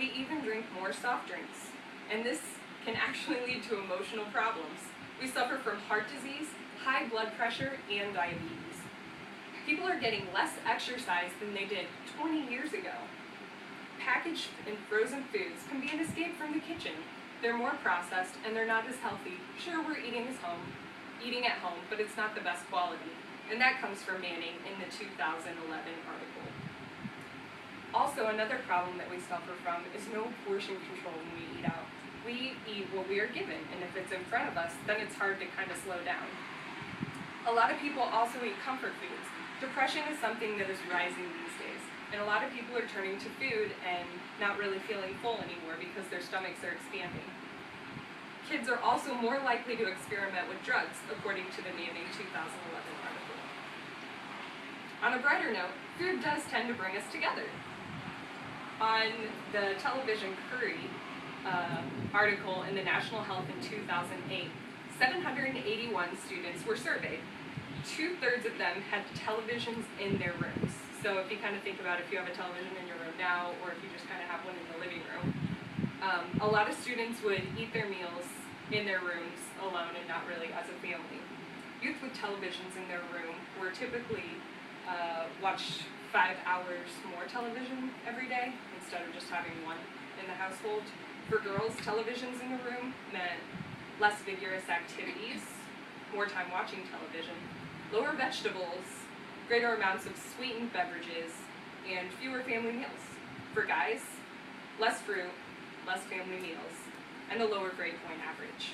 We even drink more soft drinks, and this can actually lead to emotional problems. We suffer from heart disease, high blood pressure, and diabetes. People are getting less exercise than they did 20 years ago. Packaged and frozen foods can be an escape from the kitchen. They're more processed and they're not as healthy. Sure, we're eating at home, but it's not the best quality. And that comes from Manning in the 2011 article. Also, another problem that we suffer from is no portion control when we eat out. We eat what we are given, and if it's in front of us, then it's hard to kind of slow down. A lot of people also eat comfort foods. Depression is something that is rising these days, and a lot of people are turning to food and not really feeling full anymore because their stomachs are expanding. Kids are also more likely to experiment with drugs, according to the Manning 2011 article. On a brighter note, food does tend to bring us together. On the television Curry article in the National Health in 2008, 781 students were surveyed. 2/3 of them had televisions in their rooms. So if you kind of think about if you have a television in your room now, or if you just kind of have one in the living room, a lot of students would eat their meals in their rooms alone and not really as a family. Youth with televisions in their room were typically watch 5 hours more television every day instead of just having one in the household. For girls, televisions in the room meant less vigorous activities, more time watching television, lower vegetables, greater amounts of sweetened beverages, and fewer family meals. For guys, less fruit, less family meals, and a lower grade point average.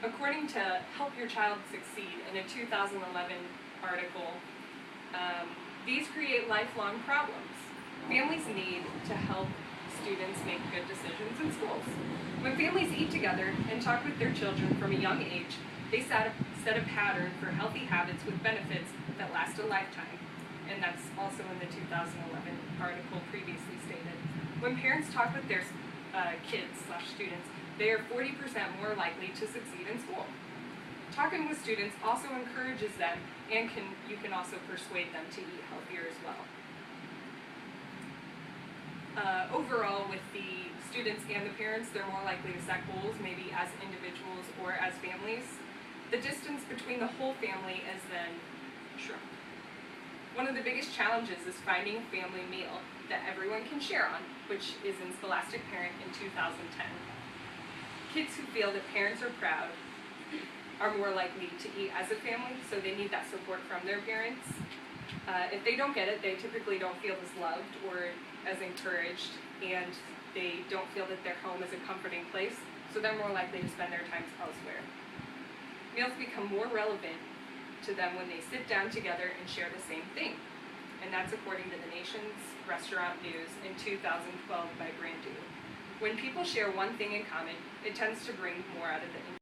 According to Help Your Child Succeed in a 2011 article, these create lifelong problems. Families need to help students make good decisions in schools. When families eat together and talk with their children from a young age, they set a pattern for healthy habits with benefits that last a lifetime. And that's also in the 2011 article previously stated. When parents talk with their kids/students, they are 40% more likely to succeed in school. Talking with students also encourages them, and you can also persuade them to eat healthier as well. Overall, with the students and the parents, they're more likely to set goals, maybe as individuals or as families. The distance between the whole family is then shrunk. One of the biggest challenges is finding a family meal that everyone can share on, which is in Scholastic Parent in 2010. Kids who feel that parents are proud are more likely to eat as a family, so they need that support from their parents. If they don't get it, they typically don't feel as loved or as encouraged, and they don't feel that their home is a comforting place, so they're more likely to spend their time elsewhere. Meals become more relevant to them when they sit down together and share the same thing, and that's according to the Nation's Restaurant News in 2012 by Brandu. When people share one thing in common, it tends to bring more out of the